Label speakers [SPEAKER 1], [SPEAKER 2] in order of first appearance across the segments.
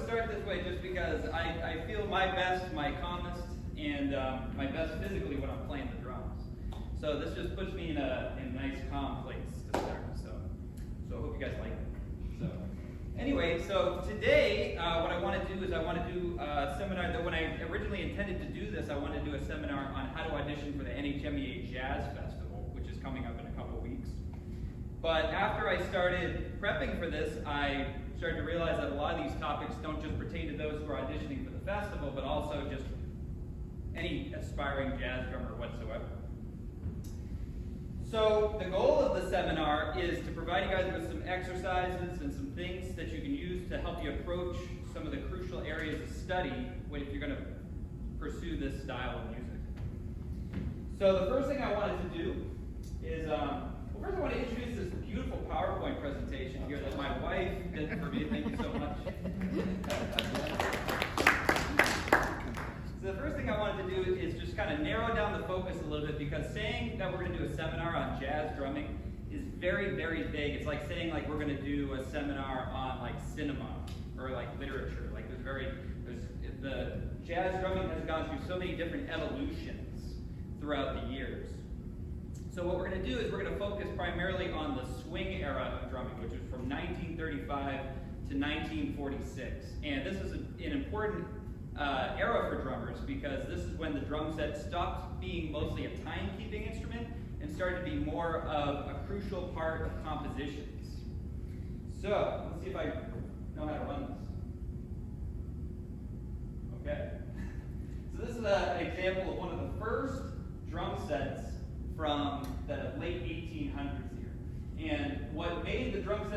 [SPEAKER 1] start this way just because I feel my best, my calmest, and my best physically when I'm playing the drums. So this just puts me in a nice, calm place to start. So I hope you guys like it. So anyway, so today what I want to do is I want to do a seminar that when I originally intended to do this, I wanted to do a seminar on how to audition for the NHMEA Jazz Festival, which is coming up in a couple weeks. But after I started prepping for this, I started to realize that a lot of these topics don't just pertain to those who are auditioning for the festival, but also just any aspiring jazz drummer whatsoever. So the goal of the seminar is to provide you guys with some exercises and some things that you can use to help you approach some of the crucial areas of study if you're going to pursue this style of music. So the first thing I wanted to do is, first I want to introduce this beautiful PowerPoint presentation here that my wife did for me. Thank you so much. So the first thing I wanted to do is just kind of narrow down the focus a little bit, because saying that we're going to do a seminar on jazz drumming is very, very vague. It's like saying like we're going to do a seminar on like cinema or like literature. Like the jazz drumming has gone through so many different evolutions throughout the years. So what we're going to do is we're going to focus primarily on the swing era of drumming, which is from 1935 to 1946. And this is an important era for drummers, because this is when the drum set stopped being mostly a timekeeping instrument and started to be more of a crucial part of compositions. So let's see if I know how to run this. Okay. So this is an example of one of the first drum sets from the late 1800s here. And what made the drum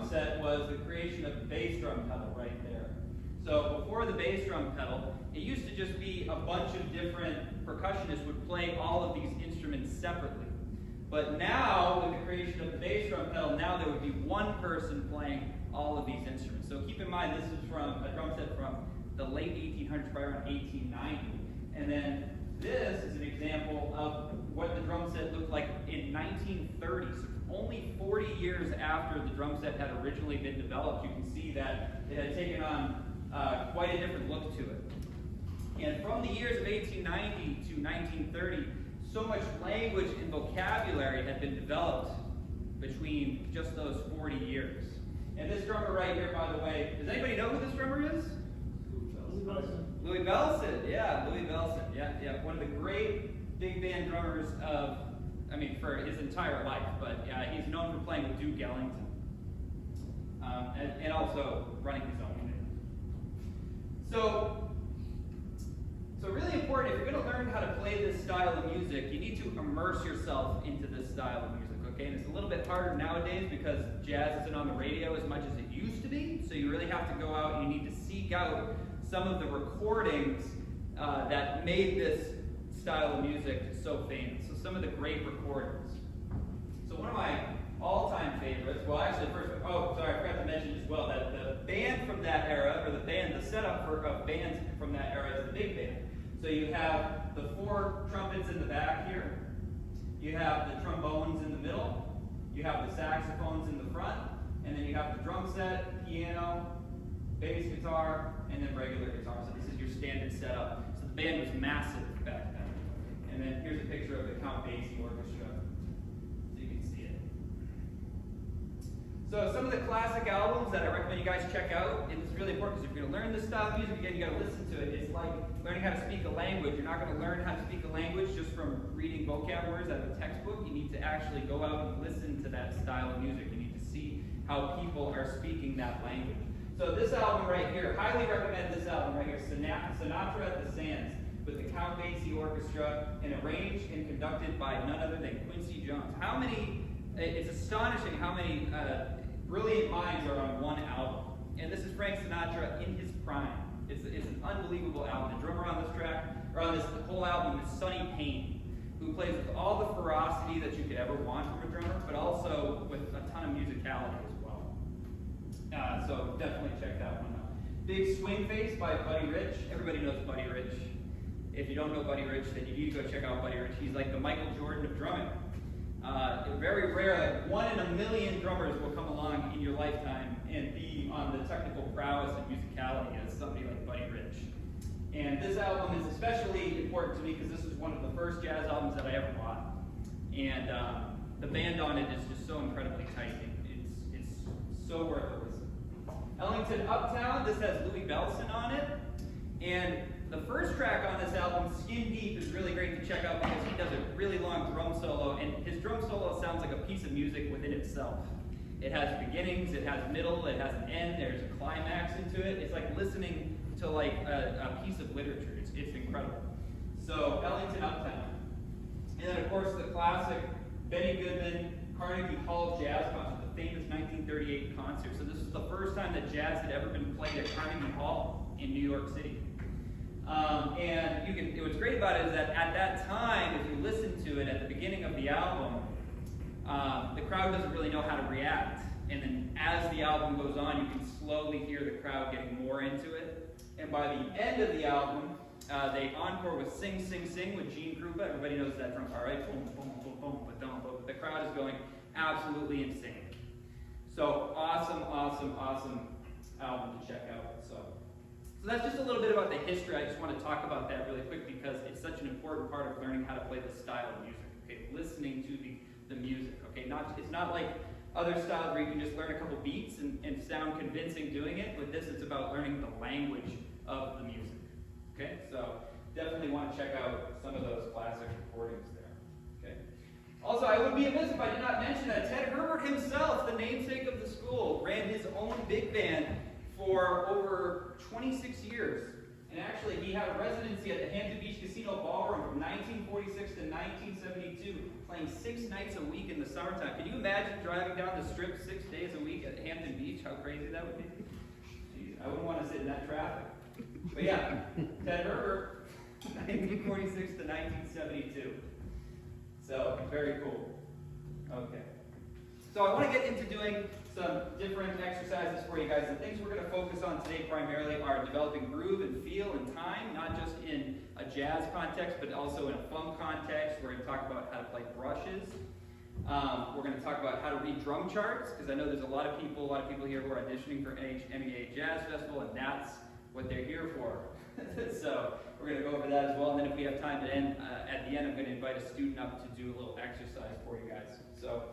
[SPEAKER 1] set was the creation of the bass drum pedal right there. So before the bass drum pedal, it used to just be a bunch of different percussionists would play all of these instruments separately. But now, with the creation of the bass drum pedal, now there would be one person playing all of these instruments. So keep in mind, this is from a drum set from the late 1800s, probably around 1890. And then this is an example of what the drum set looked like in 1930. So only 40 years after the drum set had originally been developed, you can see that it had taken on quite a different look to it. And from the years of 1890 to 1930, so much language and vocabulary had been developed between just those 40 years. And this drummer right here, by the way, does anybody know who this drummer is? Louis Bellson, yeah, Louis Bellson, yeah. One of the great big band drummers for his entire life, but yeah, he's known for playing with Duke Ellington, and also running his own band. So really important, if you're going to learn how to play this style of music, you need to immerse yourself into this style of music, okay? And it's a little bit harder nowadays because jazz isn't on the radio as much as it used to be, so you really have to go out and you need to seek out some of the recordings that made this style of music so famous. So some of the great recordings. So one of my all-time favorites, I forgot to mention as well that the band from that era, or the setup of bands from that era is the big band. So you have the 4 trumpets in the back here, you have the trombones in the middle, you have the saxophones in the front, and then you have the drum set, piano, bass guitar, and then regular guitar. So this is your standard setup. So the band was massive back then. And then here's a picture of the Count Basie Orchestra, so you can see it. So some of the classic albums that I recommend you guys check out, and it's really important because if you're going to learn this style of music, again, you got to listen to it. It's like learning how to speak a language. You're not going to learn how to speak a language just from reading vocab words out of a textbook. You need to actually go out and listen to that style of music. You need to see how people are speaking that language. So this album right here, highly recommend this album right here, Sinatra at the Sands, with the Count Basie Orchestra, and arranged and conducted by none other than Quincy Jones. It's astonishing how many brilliant minds are on one album. And this is Frank Sinatra in his prime. It's an unbelievable album. The drummer on this track, or on this whole album, is Sonny Payne, who plays with all the ferocity that you could ever want from a drummer, but also with a ton of musicality as well. So definitely check that one out. Big Swing Face by Buddy Rich. Everybody knows Buddy Rich. If you don't know Buddy Rich, then you need to go check out Buddy Rich. He's like the Michael Jordan of drumming. Very rare, like 1 in a million drummers will come along in your lifetime and be on the technical prowess and musicality as somebody like Buddy Rich. And this album is especially important to me because this is one of the first jazz albums that I ever bought. And the band on it is just so incredibly tight. It's so worth a listen. Ellington Uptown, this has Louis Bellson on it. And the first track on this album, Skin Deep, is really great to check out because he does a really long drum solo, and his drum solo sounds like a piece of music within itself. It has beginnings, it has middle, it has an end, there's a climax into it. It's like listening to like a piece of literature. It's incredible. So, Ellington Uptown. And then, of course, the classic Benny Goodman Carnegie Hall Jazz Concert, the famous 1938 concert. So this is the first time that jazz had ever been played at Carnegie Hall in New York City. And what's great about it is that at that time, if you listen to it at the beginning of the album, the crowd doesn't really know how to react. And then as the album goes on, you can slowly hear the crowd getting more into it. And by the end of the album, they encore with Sing, Sing, Sing with Gene Krupa. Everybody knows that drum part, right? Boom, boom, boom, boom, ba-dum, boom. The crowd is going absolutely insane. So awesome, awesome, awesome album to check out. So that's just a little bit about the history. I just want to talk about that really quick because it's such an important part of learning how to play the style of music. Okay, listening to the music. Okay, it's not like other styles where you can just learn a couple beats and sound convincing doing it. With this, it's about learning the language of the music. Okay, so definitely want to check out some of those classic recordings there. Okay. Also, I would be amiss if I did not mention that Ted Herbert himself, the namesake of the school, ran his own big band for over 26 years. And actually, he had a residency at the Hampton Beach Casino Ballroom from 1946 to 1972, playing 6 nights a week in the summertime. Can you imagine driving down the strip 6 days a week at Hampton Beach? How crazy that would be? Jeez, I wouldn't want to sit in that traffic. But yeah, Ted Herbert, 1946 to 1972. So, very cool. Okay. So I want to get into doing some different exercises for you guys. The things we're going to focus on today primarily are developing groove and feel and time, not just in a jazz context, but also in a funk context. We're going to talk about how to play brushes. We're going to talk about how to read drum charts, because I know there's a lot of people here who are auditioning for NHMEA Jazz Festival, and that's what they're here for. So we're going to go over that as well, and then if we have time at the end, I'm going to invite a student up to do a little exercise for you guys. So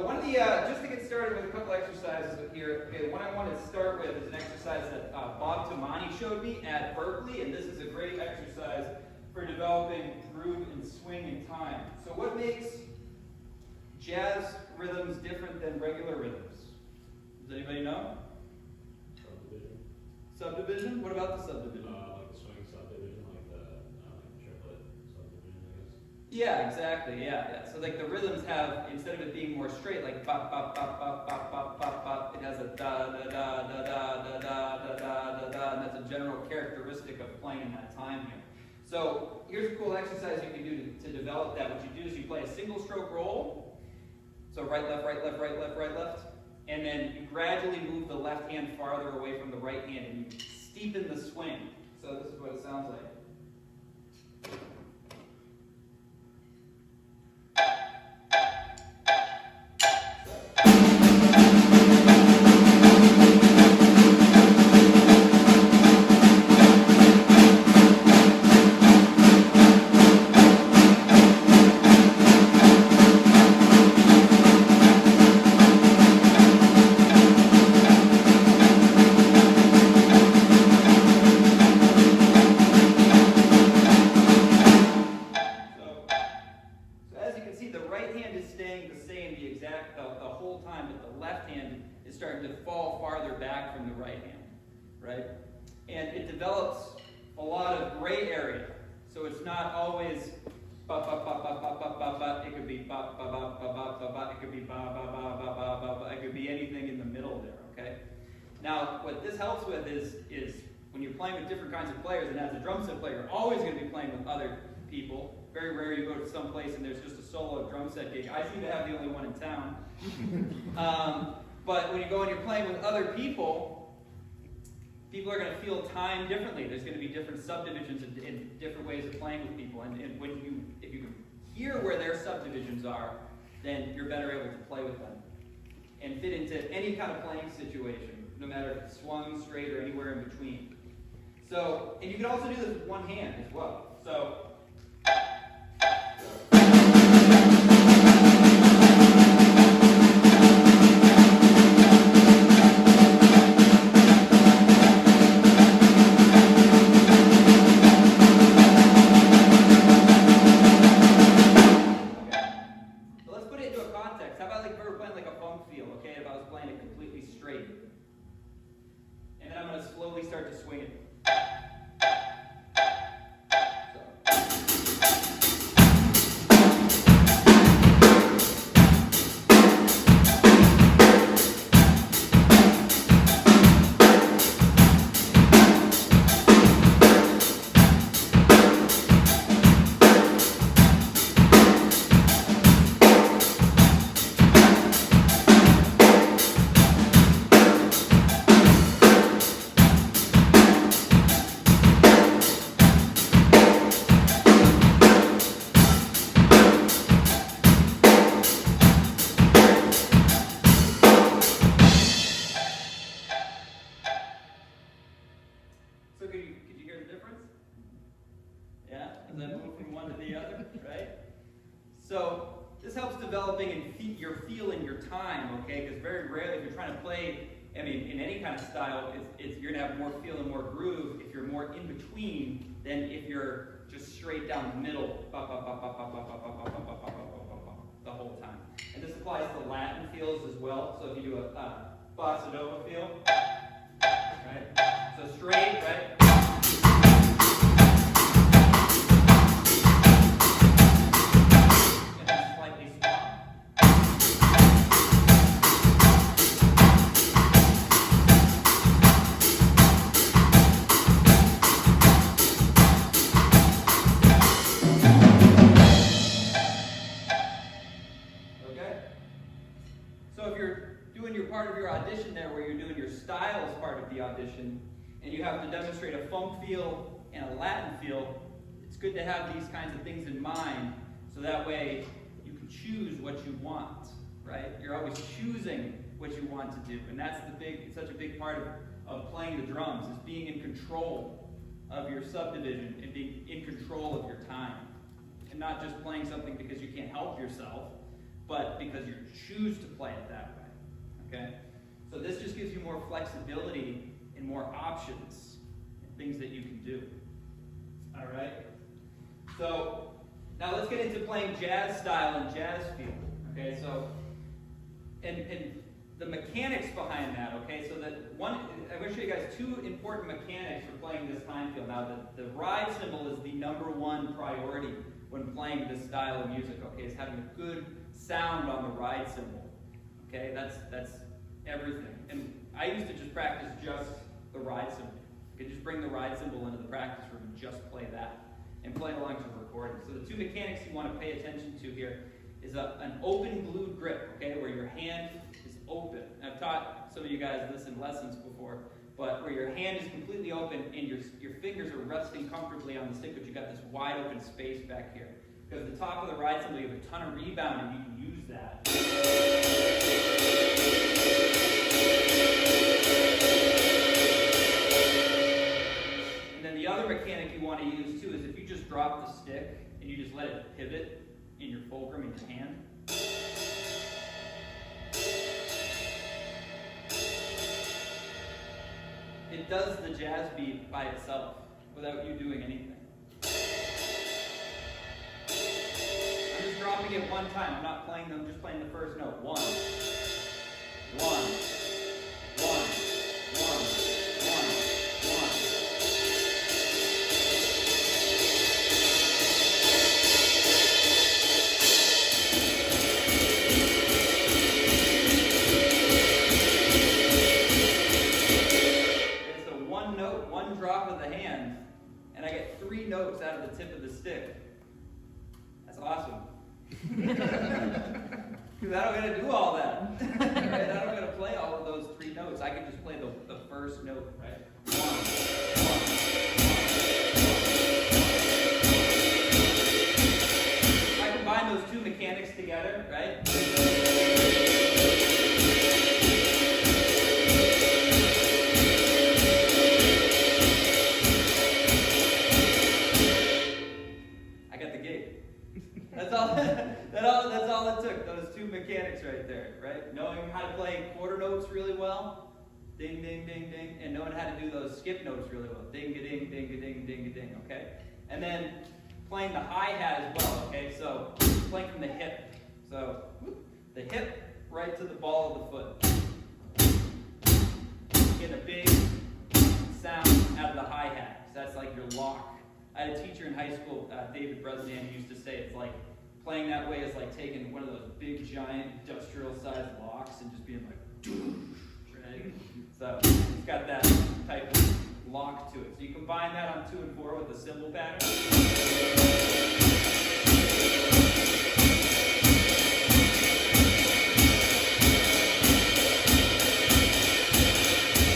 [SPEAKER 1] one of the, just to get started with a couple exercises here, okay, the one I want to start with is an exercise that Bob Tomani showed me at Berkeley, and this is a great exercise for developing groove and swing and time. So what makes jazz rhythms different than regular rhythms? Does anybody know?
[SPEAKER 2] Subdivision.
[SPEAKER 1] Subdivision? What about the subdivision?
[SPEAKER 2] Like the swing subdivision, like the triplet subdivision, I guess.
[SPEAKER 1] Yeah, exactly. Yeah. So like the rhythms have, instead of it being more straight, like bop bop bop bop bop bop bop bop, it has a da da da da da da da da da da, and that's a general characteristic of playing in that time here. So here's a cool exercise you can do to develop that. What you do is you play a single stroke roll. So right left right left right left right left, and then you gradually move the left hand farther away from the right hand, and you steepen the swing. So this is what it sounds like. Now, what this helps with is when you're playing with different kinds of players, and as a drum set player, you're always going to be playing with other people. Very rare you go to some place and there's just a solo drum set gig. I seem to have the only one in town. But when you go and you're playing with other people are going to feel time differently. There's going to be different subdivisions and different ways of playing with people. And if you can hear where their subdivisions are, then you're better able to play with them. and fit into any kind of playing situation, no matter if it's swung, straight, or anywhere in between. So, and you can also do this with one hand as well. So, start to swing it. So could you hear the difference? Yeah? As I move from one to the other, right? So this helps developing and your feel in your time, okay? Because very rarely, if you're trying to play, I mean, in any kind of style, you're going to have more feel and more groove if you're more in between than if you're just straight down the middle, the whole time. And this applies to Latin feels as well. So if you do a bossa nova feel, right? So straight, right? And then slightly swung. Okay? So if you're doing your part of your audition there, where you're doing your styles part of the audition, and you have to demonstrate a funk feel and a Latin feel, it's good to have these kinds of things in mind, so that way you can choose what you want, right? You're always choosing what you want to do, and that's it's such a big part of playing the drums, is being in control of your subdivision and being in control of your time, and not just playing something because you can't help yourself, but because you choose to play it that way, okay? So this just gives you more flexibility and more options, and things that you can do. All right? So now let's get into playing jazz style and jazz feel. Okay, so and the mechanics behind that, okay, so that one, I'm going to show you guys two important mechanics for playing this time feel. Now the ride cymbal is the #1 priority when playing this style of music, okay, is having a good sound on the ride cymbal. Okay, that's everything. And I used to just practice just the ride cymbal. You could just bring the ride cymbal into the practice room and just play that, and play along to the recording. So the two mechanics you want to pay attention to here is an open glued grip, okay, where your hand is open. And I've taught some of you guys this in lessons before, but where your hand is completely open and your fingers are resting comfortably on the stick, but you've got this wide open space back here. Because at the top of the ride cymbal, you have a ton of rebound, and you can use that. The other mechanic you want to use too is if you just drop the stick and you just let it pivot in your fulcrum in your hand. It does the jazz beat by itself without you doing anything. I'm just dropping it one time. I'm not playing them, I'm just playing the first note. One. Drop of the hand, and I get 3 notes out of the tip of the stick. That's awesome. Because I don't got to do all that. Right? I don't got to play all of those 3 notes. I can just play the first note, right? One. If I combine those two mechanics together, right? ding, ding, ding, ding, and knowing how to do those skip notes really well. Ding-a-ding, ding-a-ding, ding-a-ding, okay? And then playing the hi-hat as well, okay? So playing from the hip. So the hip right to the ball of the foot. Get a big sound out of the hi-hat. So that's like your lock. I had a teacher in high school, David Bresnan, who used to say it's like playing that way is like taking one of those big, giant, industrial-sized locks and just being like, right? So it's got that type of lock to it. So you combine that on 2 and 4 with the cymbal pattern.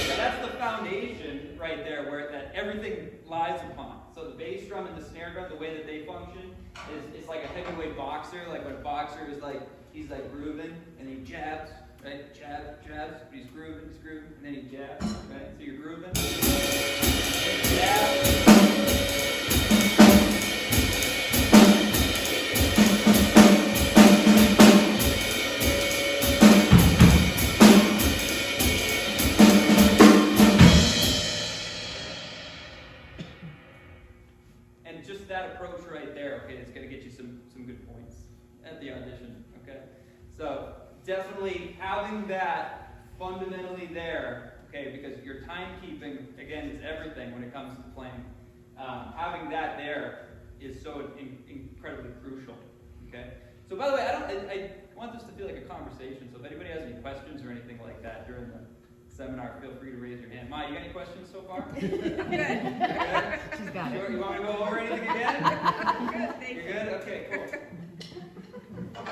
[SPEAKER 1] Now that's the foundation right there where that everything lies upon. So the bass drum and the snare drum, the way that they function is it's like a heavyweight boxer. Like when a boxer is like, he's like grooving and he jabs, right? Jab, jabs, but he's grooving, and then he jabs, right? So you're grooving. Jab. And just that approach right there, okay, it's going to get you some good points at the audition, okay? So definitely having that fundamentally there, okay, because your timekeeping, again, is everything when it comes to playing. Having that there is so incredibly crucial, okay? So by the way, I want this to feel like a conversation, so if anybody has any questions or anything like that during the seminar, feel free to raise your hand. Ma, you got any questions so far?
[SPEAKER 3] Good.
[SPEAKER 4] She's got it.
[SPEAKER 1] You want me to go over anything again?
[SPEAKER 3] Good, thank
[SPEAKER 1] You're
[SPEAKER 3] you.
[SPEAKER 1] good? Okay, cool.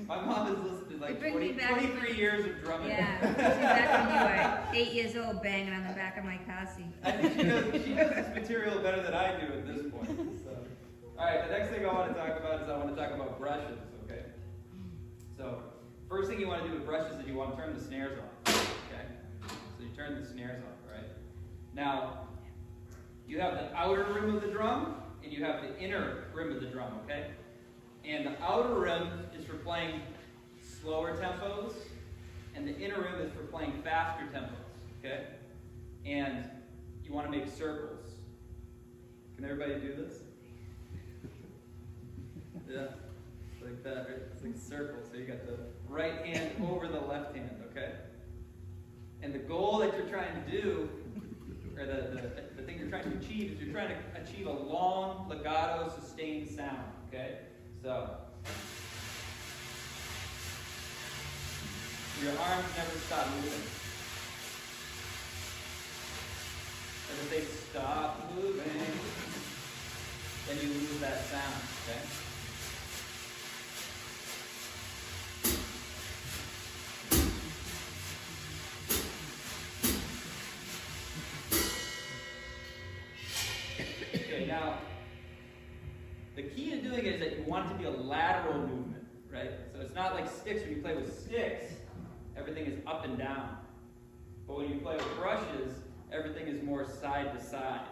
[SPEAKER 1] My mom has listened to like
[SPEAKER 3] You bring me back-
[SPEAKER 1] 23 years of drumming.
[SPEAKER 3] Yeah, she's back when you were 8 years old banging on the back of my car seat.
[SPEAKER 1] I think she does this material better than I do at this point. So. All right, the next thing I want to talk about is I want to talk about brushes, okay? So, first thing you want to do with brushes is you want to turn the snares off, okay? So you turn the snares off, right? Now, you have the outer rim of the drum, and you have the inner rim of the drum, okay? And the outer rim is for playing slower tempos, and the inner rim is for playing faster tempos, okay? And you want to make circles. Can everybody do this? Yeah, it's like that, right? It's like circles. So you got the right hand over the left hand, okay? And the goal that you're trying to do, or the thing you're trying to achieve, is you're trying to achieve a long, legato, sustained sound, okay? So, your arms never stop moving. And if they stop moving, then you lose that sound, okay? Okay, now, the key to doing it is that you want it to be a lateral movement, right? So it's not like sticks. When you play with sticks, everything is up and down. But when you play with brushes, everything is more side to side.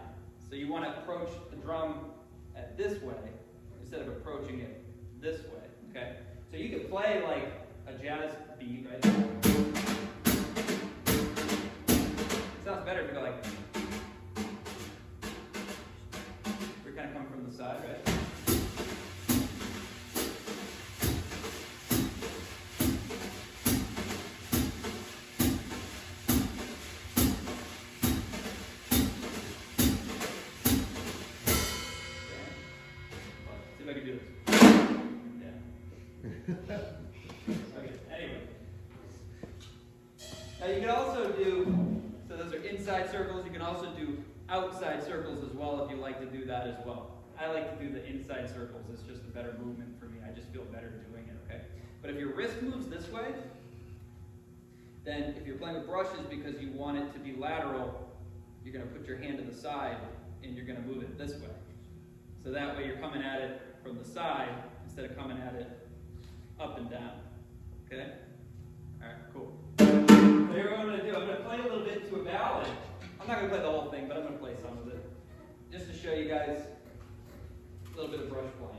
[SPEAKER 1] So you want to approach the drum this way instead of approaching it this way, okay? So you could play like a jazz beat, right? It sounds better if you go like, we're kind of coming from the side, right? See if I can do this. Yeah. Okay, anyway. Now you can also do, so those are inside circles, you can also do outside circles as well if you like to do that as well. I like to do the inside circles, it's just a better movement for me, I just feel better doing it, okay? But if your wrist moves this way, then if you're playing with brushes because you want it to be lateral, you're going to put your hand to the side and you're going to move it this way. So that way you're coming at it from the side instead of coming at it up and down. Okay? Alright, cool. So here's what I'm going to do. I'm going to play a little bit to a ballad. I'm not going to play the whole thing, but I'm going to play some of it. Just to show you guys a little bit of brush playing.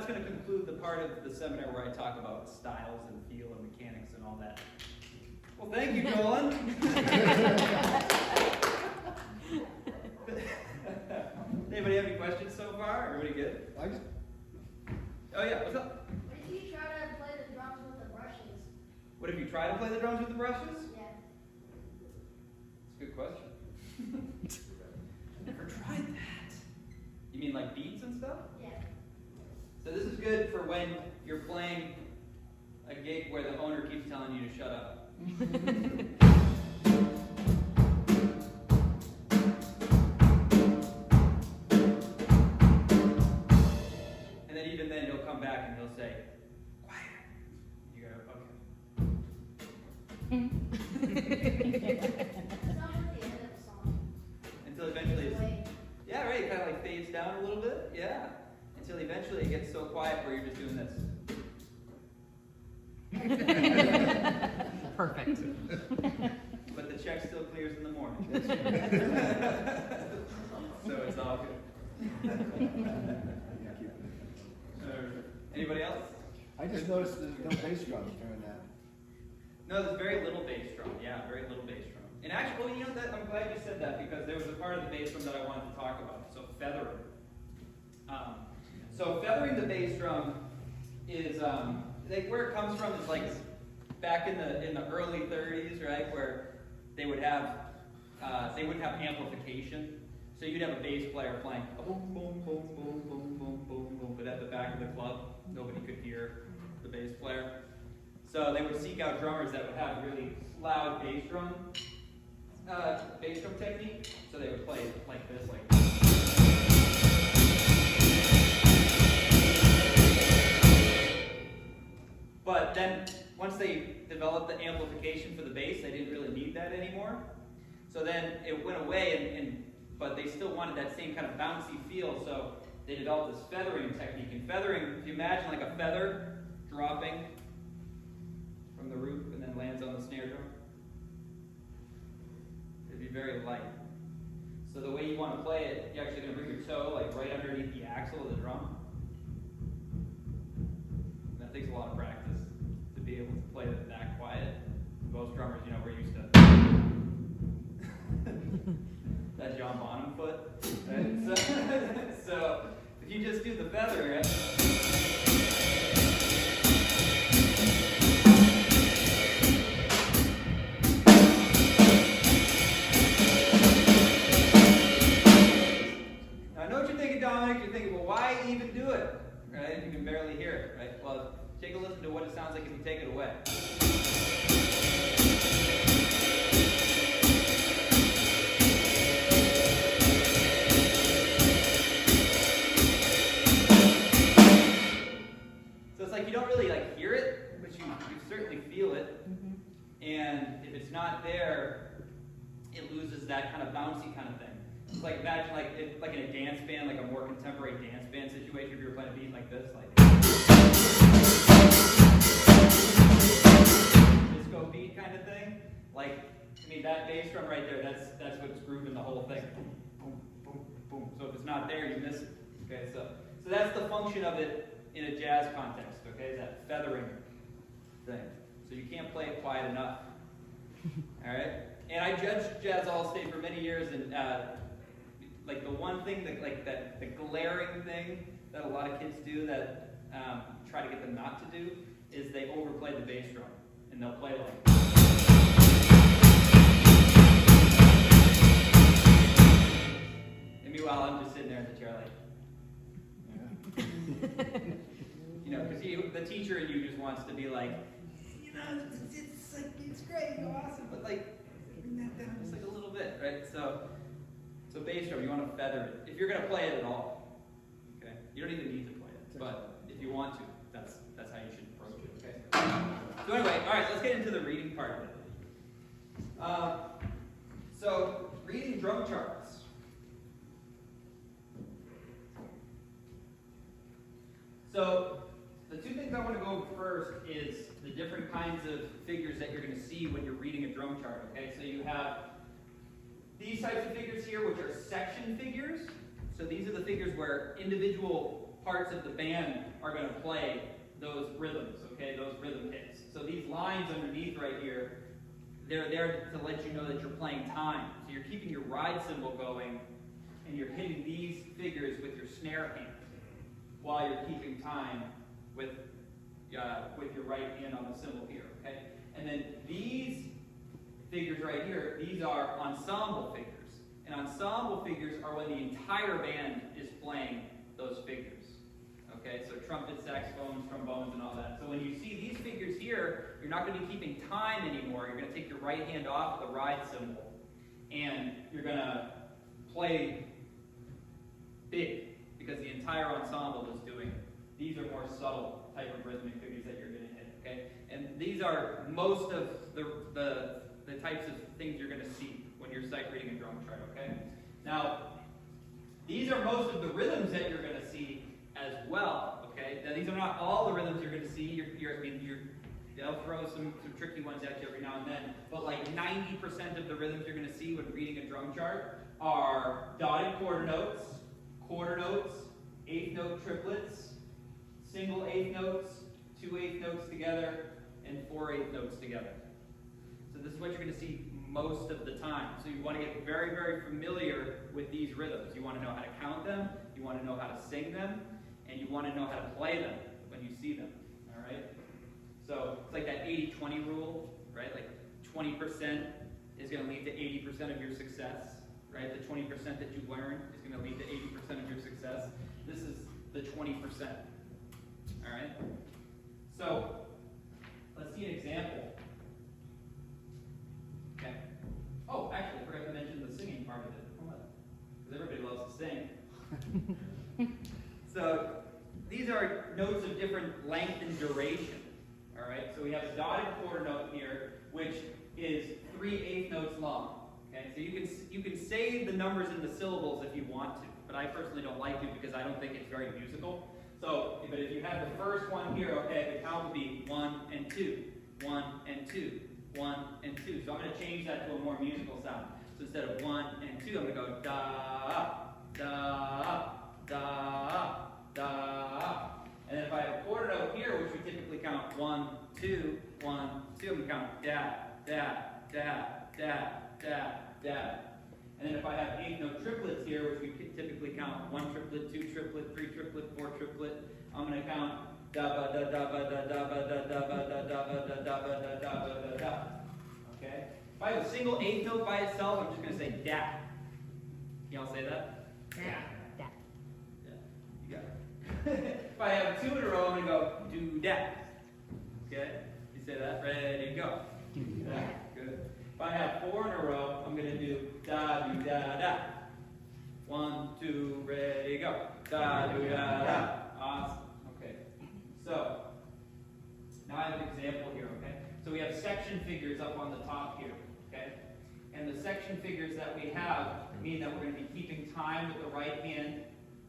[SPEAKER 1] going to conclude the part of the seminar where I talk about styles and feel and mechanics and all that. Well, thank you, Nolan. Anybody have any questions so far? Everybody good? Oh yeah, what's up?
[SPEAKER 5] What if you try to play the drums with the brushes?
[SPEAKER 1] What if you try to play the drums with the brushes?
[SPEAKER 5] Yeah.
[SPEAKER 1] That's a good question. I've never tried that. You mean like beats and stuff?
[SPEAKER 5] Yeah.
[SPEAKER 1] So this is good for when you're playing a gig where the owner keeps telling you to shut up. And then even then he'll come back and he'll say, quiet. You go, okay.
[SPEAKER 5] Sounds like the end of the song.
[SPEAKER 1] Until eventually it's,
[SPEAKER 5] Wait.
[SPEAKER 1] yeah, right, it kind of like fades down a little bit, yeah. Until eventually it gets so quiet where you're just doing this.
[SPEAKER 4] Perfect.
[SPEAKER 1] But the check still clears in the morning. So it's all good. Anybody else?
[SPEAKER 6] I just noticed there's no bass drums during that.
[SPEAKER 1] No, there's very little bass drum. Yeah, very little bass drum. And actually, well, you know that I'm glad you said that because there was a part of the bass drum that I wanted to talk about. So feathering. So feathering the bass drum is like where it comes from is like back in the early 30s, right, where they would have they wouldn't have amplification. So you'd have a bass player playing boom, boom, boom, boom, boom, boom, boom, boom, but at the back of the club, nobody could hear the bass player. So they would seek out drummers that would have really loud bass drum technique. So they would play like this, like. But then once they developed the amplification for the bass, they didn't really need that anymore. So then it went away, but they still wanted that same kind of bouncy feel, so they developed this feathering technique. And feathering, if you imagine like a feather dropping from the roof and then lands on the snare drum, it'd be very light. So the way you want to play it, you're actually going to bring your toe like right underneath the axle of the drum. And that takes a lot of practice to be able to play it that quiet. Most drummers, we're used to that John Bonham foot, right? So if you just do the feather, right? Now I know what you're thinking, Dominic. You're thinking, well, why even do it, right? If you can barely hear it, right? Well, take a listen to what it sounds like if you take it away. You don't really hear it, but you certainly feel it.
[SPEAKER 4] Mm-hmm.
[SPEAKER 1] And if it's not there, it loses that kind of bouncy kind of thing. It's like imagine like in a dance band, like a more contemporary dance band situation, if you were playing a beat like this, like disco beat kind of thing. That bass drum right there, that's what's grooving the whole thing. Boom, boom, boom, boom. So if it's not there, you miss it. Okay, so that's the function of it in a jazz context, okay, that feathering thing. So you can't play it quiet enough. All right? And I judged Jazz All-State for many years, and the one thing the glaring thing that a lot of kids do that try to get them not to do is they overplay the bass drum, and they'll play like. And meanwhile, I'm just sitting there in the chair like. Because the teacher in you just wants to be like, it's great, awesome, but bring that down just a little bit, right? So bass drum, you want to feather it if you're going to play it at all. Okay, you don't even need to play it, but if you want to, that's how you should approach it. Okay. So anyway, all right, let's get into the reading part of it. So reading drum charts. So the two things I want to go over first is the different kinds of figures that you're going to see when you're reading a drum chart, okay? So you have these types of figures here, which are section figures. So these are the figures where individual parts of the band are going to play those rhythms, okay, those rhythm hits. So these lines underneath right here, they're there to let you know that you're playing time. So you're keeping your ride cymbal going, and you're hitting these figures with your snare hand while you're keeping time with your right hand on the cymbal here, okay? And then these figures right here, these are ensemble figures. And ensemble figures are when the entire band is playing those figures. Okay, so trumpet, saxophones, trombones, and all that. So when you see these figures here, you're not going to be keeping time anymore. You're going to take your right hand off the ride cymbal, and you're going to play big, because the entire ensemble is doing it. These are more subtle type of rhythmic figures that you're going to hit, okay? And these are most of the types of things you're going to see when you're sight reading a drum chart, okay? Now, these are most of the rhythms that you're going to see as well, okay? Now, these are not all the rhythms you're going to see. They'll throw some tricky ones at you every now and then, but like 90% of the rhythms you're going to see when reading a drum chart are dotted quarter notes, eighth note triplets, single eighth notes, 2 eighth notes together, and 4 eighth notes together. So this is what you're going to see most of the time. So you want to get very, very familiar with these rhythms. You want to know how to count them, you want to know how to sing them, and you want to know how to play them when you see them. All right? So it's like that 80-20 rule, right? Like 20% is going to lead to 80% of your success, right? The 20% that you learn is going to lead to 80% of your success. This is the 20%. All right? So let's see an example. Okay. Oh, actually, I forgot to mention the singing part of it. Hold on. Because everybody loves to sing. So these are notes of different length and duration. All right. So we have a dotted quarter note here, which is 3/8 notes long. Okay. So you can say the numbers in the syllables if you want to, but I personally don't like to because I don't think it's very musical. So, but if you have the first one here, okay, the count would be 1 and 2, 1 and 2, 1 and 2. So I'm going to change that to a more musical sound. So instead of 1 and 2, I'm going to go da, da, da, da. And then if I have a quarter note here, which we typically count 1, 2, 1, 2, I'm going to count da, da, da, da, da, da. And then if I have eighth note triplets here, which we typically count 1 triplet, 2 triplet, 3 triplet, 4 triplet, I'm going to count da ba da da ba da da ba da da ba da da ba da da ba da da ba da da. Okay? If I have a single eighth note by itself, I'm just going to say da. Y'all say that?
[SPEAKER 3] Da.
[SPEAKER 4] Da.
[SPEAKER 1] Yeah, you got it. If I have 2 in a row, I'm going to go do da. Okay? You say that? Ready, go.
[SPEAKER 4] Do
[SPEAKER 1] Yeah,
[SPEAKER 4] that.
[SPEAKER 1] good. If I have 4 in a row, I'm going to do da do da da. 1, 2, ready, go. Da do da da. Awesome. Okay. So now I have an example here. Okay. So we have section figures up on the top here. Okay. And the section figures that we have mean that we're going to be keeping time with the right hand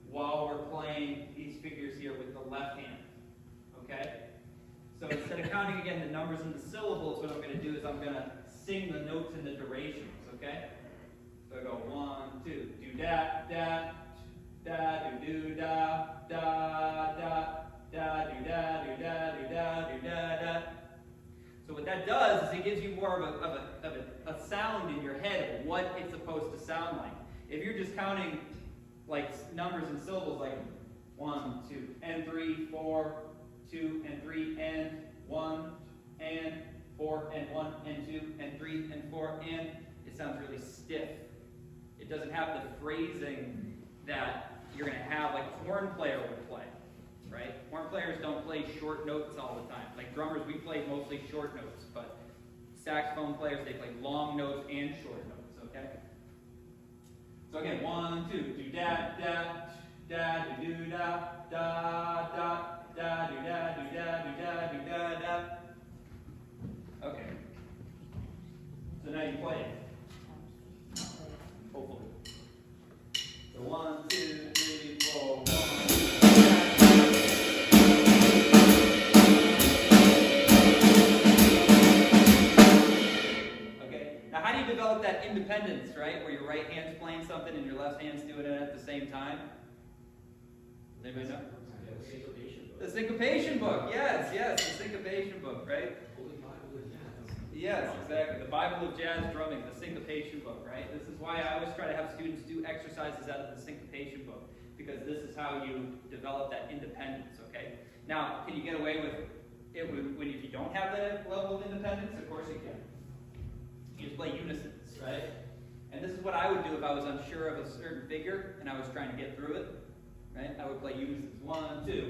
[SPEAKER 1] while we're playing these figures here with the left hand. Okay. So instead of counting again the numbers and the syllables, what I'm going to do is I'm going to sing the notes and the durations, okay? So I go 1, 2, do da, da, da, do da, da, da, da, do da, do da, do da, do da, da. So what that does is it gives you more of a sound in your head of what it's supposed to sound like. If you're just counting like numbers and syllables like 1, 2, and 3, 4, 2 and 3, and 1, and 4, and 1, and 2, and 3, and 4, and it sounds really stiff. It doesn't have the phrasing that you're going to have like a horn player would play, right? Horn players don't play short notes all the time. Like drummers, we play mostly short notes, but saxophone players, they play long notes and short notes, okay? So again, 1, 2, do da, da, da, do da, da, da, da, do da, do da, do da, do da, da. Okay. So now you play it. Hopefully. So 1, 2, 3, 4, 1. Okay. Now how do you develop that independence, right? Where your right hand's playing something and your left hand's doing it at the same time? Does anybody know?
[SPEAKER 2] The syncopation book.
[SPEAKER 1] The syncopation book, yes, the syncopation book, right?
[SPEAKER 2] Holy Bible of jazz.
[SPEAKER 1] Yes, exactly. The Bible of jazz drumming, the syncopation book, right? This is why I always try to have students do exercises out of the syncopation book, because this is how you develop that independence, okay? Now, can you get away with it if you don't have that level of independence? Of course you can. You just play unisons, right? And this is what I would do if I was unsure of a certain figure and I was trying to get through it, right? I would play unisons. 1, 2.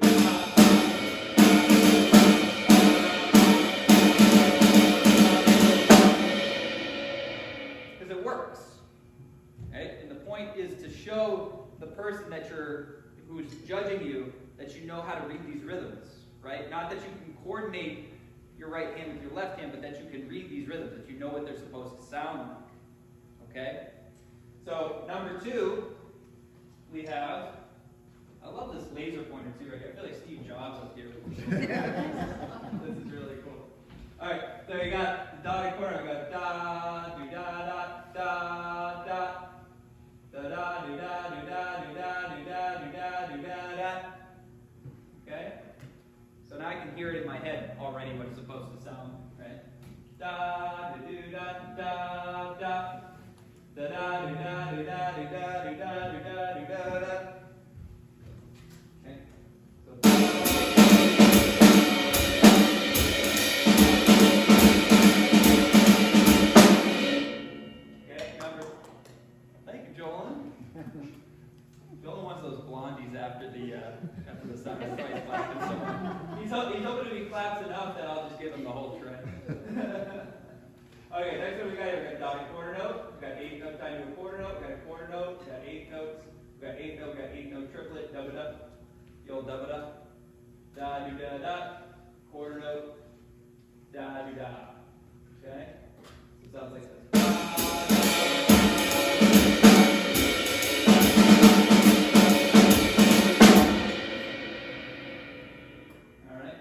[SPEAKER 1] Because it works, right? And the point is to show the person who's judging you that you know how to read these rhythms, right? Not that you can coordinate your right hand with your left hand, but that you can read these rhythms, that you know what they're supposed to sound like. Okay? So, number 2, we have, I love this laser pointer too, right here. I feel like Steve Jobs up here. This is really cool. Alright, so you got the dotted corner, we got da, do da, da, da, da, da, da, do da, do da, do da, do da, do da, do da, da. Okay? So now I can hear it in my head already what it's supposed to sound, right? Da, do, do, da, da, da. Da da do da do da do da do da do da do da da. Okay. Okay, number. Thank you, Jolan. Jolan wants those blondies after the summer. That's why he's clapping so much. He's hoping if he claps enough that I'll just give him the whole shred. Okay, next one we got here, we got dotted quarter note, we got 8 notes tied to a quarter note, we got a quarter note, we got 8 notes, we got 8 note, we got 8 note triplet, da da, the old da da, da do da da, quarter note, da do da. Okay? So it sounds like this. Alright?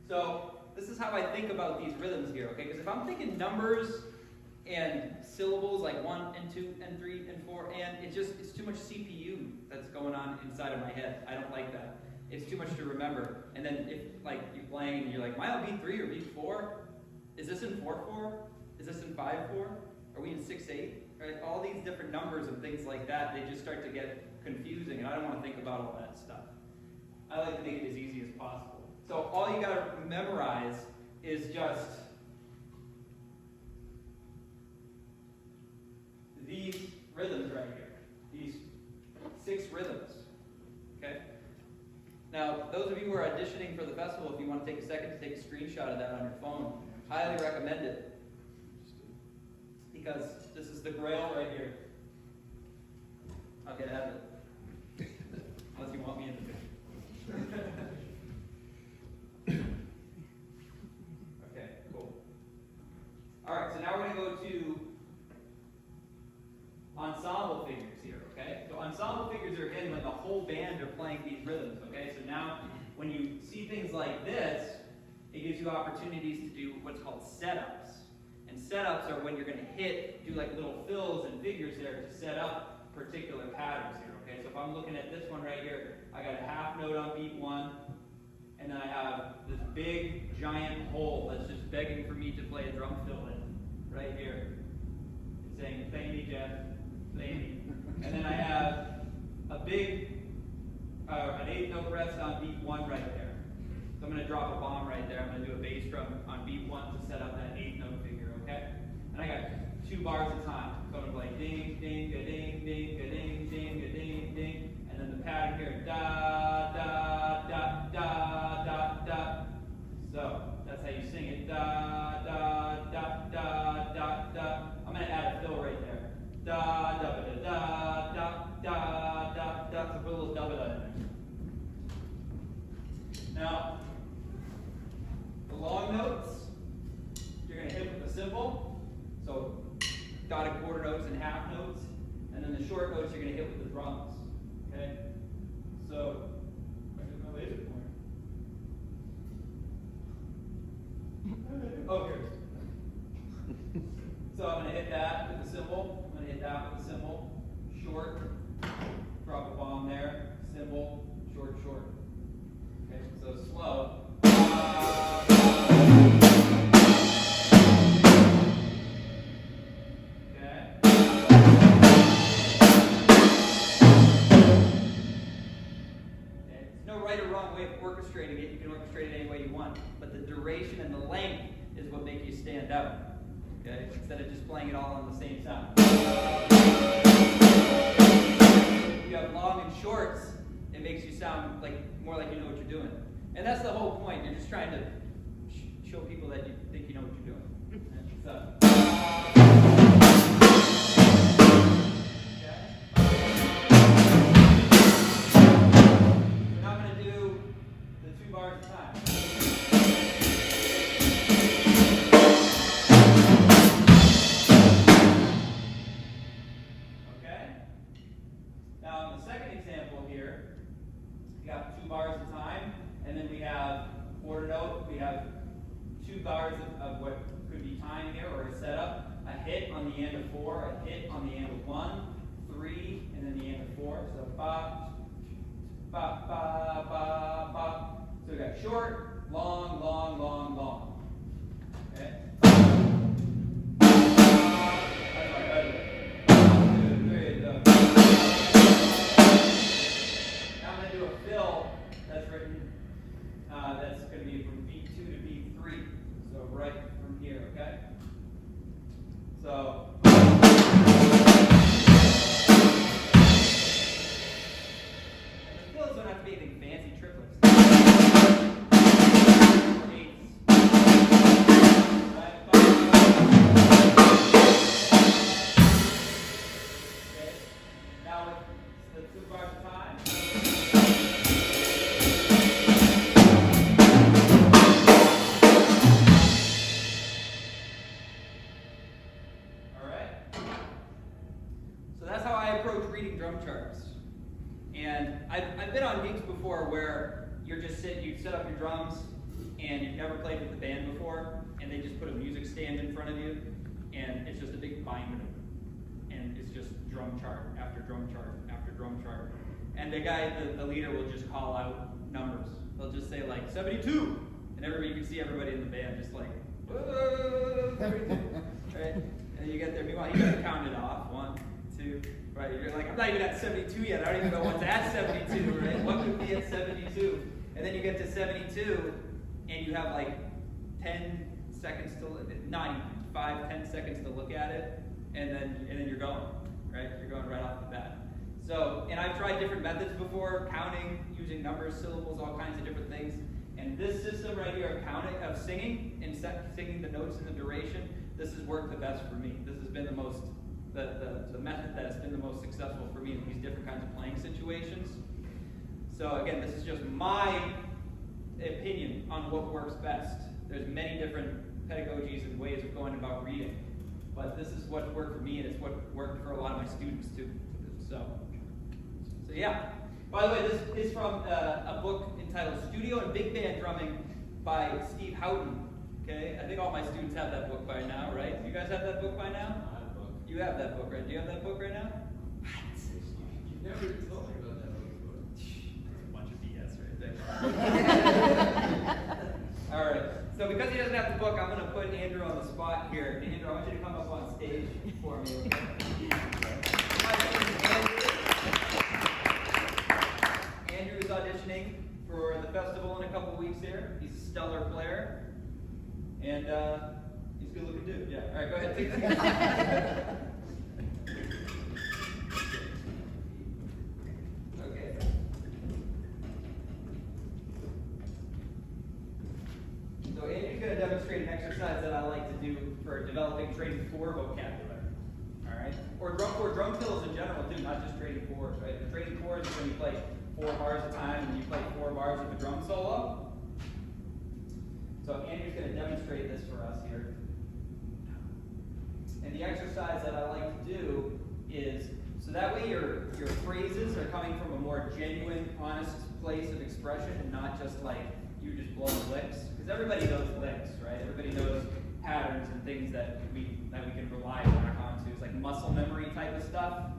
[SPEAKER 1] So this is how I think about these rhythms here, okay? Because if I'm thinking numbers and syllables like 1 and 2 and 3 and 4, and it's too much CPU that's going on inside of my head. I don't like that. It's too much to remember. And then if like you're playing and you're like, mile beat 3 or beat 4? Is this in 4/4? Is this in 5/4? Are we in 6/8? Right? All these different numbers and things like that, they just start to get confusing, and I don't want to think about all that stuff. I like to make it as easy as possible. So all you got to memorize is just these rhythms right here. These 6 rhythms. Okay? Now, those of you who are auditioning for the festival, if you want to take a second to take a screenshot of that on your phone, highly recommend it. Because this is the grail right here. I'll get out of it. Unless you want me in the picture. Okay, cool. Alright, so now we're going to go to ensemble figures here, okay? So ensemble figures are again when the whole band are playing these rhythms, okay? So now when you see things like this, it gives you opportunities to do what's called setups. And setups are when you're going to do like little fills and figures there to set up particular patterns here, okay? So if I'm looking at this one right here, I got a half note on beat 1, and then I have this big, giant hole that's just begging for me to play a drum fill in, right here. It's saying, play me, Jeff, play me. And then I have a big, an 8 note rest on beat 1 right there. So I'm going to drop a bomb right there. I'm going to do a bass drum on beat 1 to set up that 8 note figure, okay? And I got 2 bars at a time. So I'm going to play ding, ding, a ding, ding, a ding, ding, a ding, ding. And then the pattern here, da, da, da, da, da, da. So that's how you sing it. Da, da, da, da, da, da. I'm going to add a fill right there. Da, da, da, da, da, da, da, da. So put a little da, da, da in there. Now, the long notes, you're going to hit with a cymbal. So dotted quarter notes and half notes. And then the short notes you're going to hit with the drums. Okay? So, where's my laser pointer? Oh, here. So I'm going to hit that with the cymbal. I'm going to hit that with the cymbal. Short. Drop a bomb there. Cymbal. Short, short. orchestrating it, you can orchestrate it any way you want. But the duration and the length is what make you stand out. Okay? Instead of just playing it all on the same sound. If you have long and shorts, it makes you sound like more like you know what you're doing. And that's the whole point. You're just trying to show people that you think you know what you're doing. So, okay. We're now going to do the 2 bars at a time. Okay? Now, in the second example here, we have 2 bars at a time, and then we have quarter note, we have 2 bars of what could be time here, or a setup, a hit on the end of 4, a hit on the end of 1, 3, and then the end of 4. So ba, ba, ba, ba, ba. So we got short, long, long, long, long. Okay? Now I'm going to do a fill that's written, that's going to be from beat 2 to beat 3. So right from here, okay? So. The fills don't have to be anything fancy, triplets. Eights. Right, okay. Now with the 2 bars of time. Reading drum charts. And I've been on gigs before where you're just you set up your drums and you've never played with the band before, and they just put a music stand in front of you, and it's just a big binder. And it's just drum chart after drum chart after drum chart. And the guy, the leader will just call out numbers. They'll just say like 72, and you can see everybody in the band just like, whoa, 72, right? And you get there, meanwhile, you gotta count it off, 1, 2, right? You're like, I'm not even at 72 yet. I don't even know what's at 72, right? What could be at 72? And then you get to 72, and you have like 10 seconds to, not even 5, 10 seconds to look at it, and then you're going, right? You're going right off the bat. So, and I've tried different methods before, counting, using numbers, syllables, all kinds of different things. And this system right here of counting, of singing, and singing the notes in the duration, this has worked the best for me. This has been the most, the method that has been the most successful for me in these different kinds of playing situations. So again, this is just my opinion on what works best. There's many different pedagogies and ways of going about reading, but this is what worked for me, and it's what worked for a lot of my students too. So yeah. By the way, this is from a book entitled Studio and Big Band Drumming by Steve Houghton. Okay, I think all my students have that book by now, right? You guys have that book by now?
[SPEAKER 2] I have a book.
[SPEAKER 1] You have that book, right? Do you have that book right now?
[SPEAKER 2] You've never told me about that book before.
[SPEAKER 1] That's a bunch of BS right there. All right. So because he doesn't have the book, I'm going to put Andrew on the spot here. Andrew, I want you to come up on stage for me. Andrew is auditioning for the festival in a couple weeks here. He's a stellar player. And he's a good looking dude. Yeah. All right, go ahead. Take it. Okay. So Andrew's going to demonstrate an exercise that I like to do for developing trading 4 vocabulary. All right? Or drum fills in general too, not just trading 4s, right? The trading 4s is when you play 4 bars at a time and you play 4 bars of a drum solo. So Andrew's going to demonstrate this for us here. And the exercise that I like to do is, so that way your phrases are coming from a more genuine, honest place of expression, and not just like you just blowing licks. Because everybody knows licks, right? Everybody knows patterns and things that we can rely on to. It's like muscle memory type of stuff,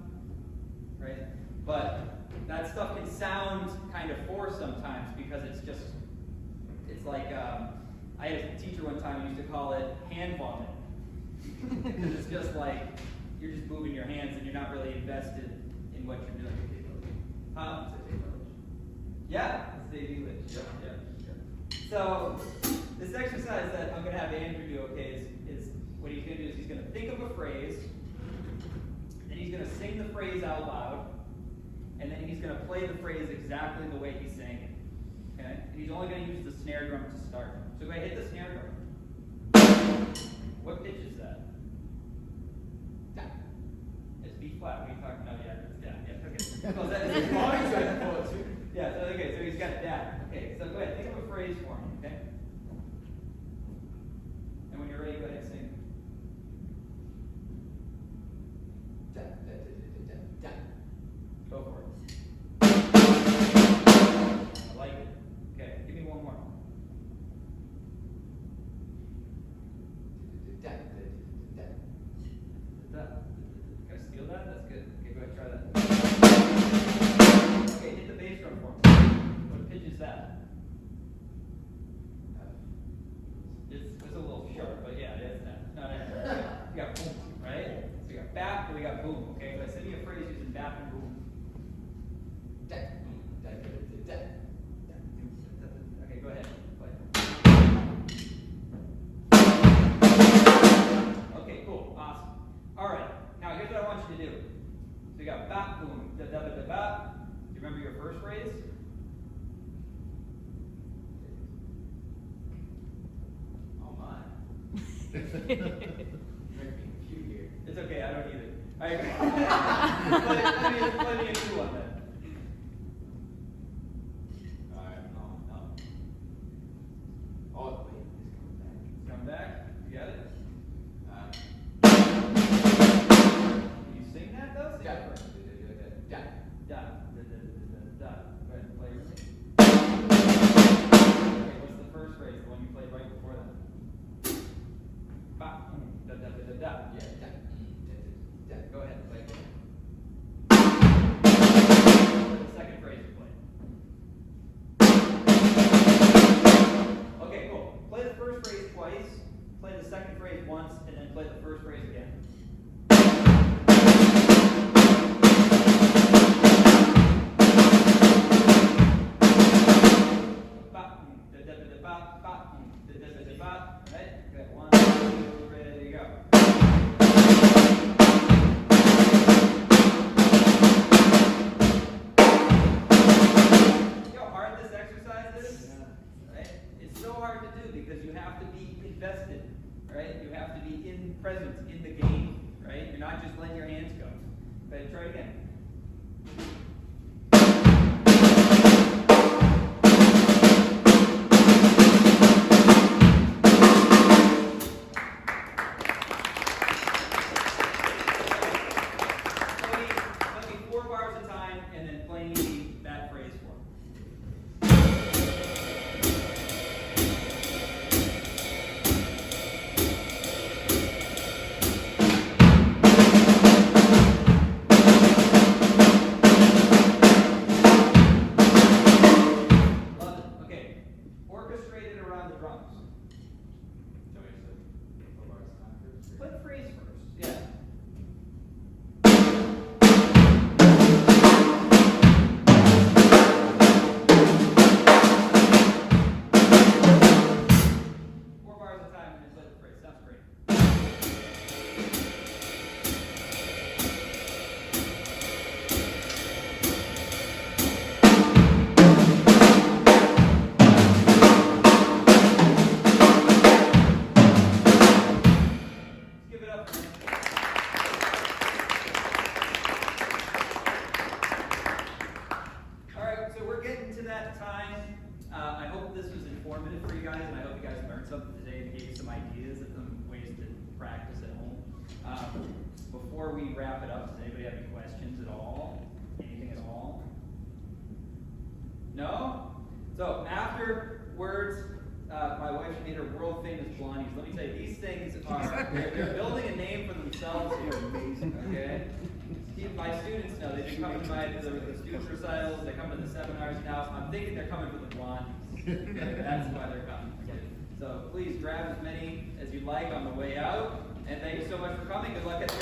[SPEAKER 1] right? But that stuff can sound kind of forced sometimes because it's like, I had a teacher one time who used to call it hand vomit. Because it's just like, you're just moving your hands and you're not really invested in what you're doing. Huh? Yeah, it's Dave English. Yeah. So this exercise that I'm gonna have Andrew do, okay, is what he's gonna do is he's gonna think of a phrase, then he's gonna sing the phrase out loud, and then he's gonna play the phrase exactly the way he sang it. Okay? And he's only gonna use the snare drum to start. So go ahead, hit the snare drum. What pitch is that? It's B flat. What are you talking about? Yeah, it's down. Yeah, okay. So is that, is it wrong? Yeah, so, okay, so he's got it down. Okay, so go ahead, think of a phrase for him, okay? And when you're ready, go ahead and sing. Go for it. I like it. Okay, give me one more. Can I steal that? That's good. Okay, go ahead, try that. Okay, hit the bass drum for me. What pitch is that? It's a little sharp, but yeah, it's not. It's not F. We got boom, right? So we got bap and we got boom. Okay, but send me a phrase using bap and boom. Okay, go ahead. Play. Okay, cool, awesome. All right, now here's what I want you to do. So you got bap, boom, da da da da bap. Do you remember your first phrase? Oh my. It's okay, I don't need it. All right, let me do one then. All right, no. Oh, wait, it's coming back. You got it? Can you sing that though? Sing it first. Da. Go ahead and play your thing. Okay, what's the first phrase? The one you played right before that? Ba, da da da da da. Yeah, da. Go ahead, play it. What's the second phrase you played? Okay, cool. Play the first phrase twice, play the second phrase once, and then play the first phrase again. Ba, da da da da ba, ba, da da da da ba. Right? Good. 1, 2, ready, go. You know how hard this exercise is? Right? It's so hard to do because you have to be invested, right? You have to be present in the game, right? You're not just letting your hands go. But try it again. Play me 4 bars at a time and then play me that phrase for me. Love it. Okay. Orchestrate it around the drums. Play the phrase first. Yeah. 4 bars at a time and then play the phrase. Sounds great. Let's give it up. All right, so we're getting to that time. I hope this was informative for you guys, and I hope you guys learned something today and gave you some ideas and some ways to practice at home. Before we wrap it up, does anybody have any questions at all? Anything at all? No? So afterwards, my wife made her world famous blondies. Let me tell you, these things are, they're building a name for themselves here. Okay? My students know, they've been coming to the student recitals, they come to the seminars now. I'm thinking they're coming for the blondies. That's why they're coming. So please grab as many as you'd like on the way out. And thank you so much for coming. Good luck at your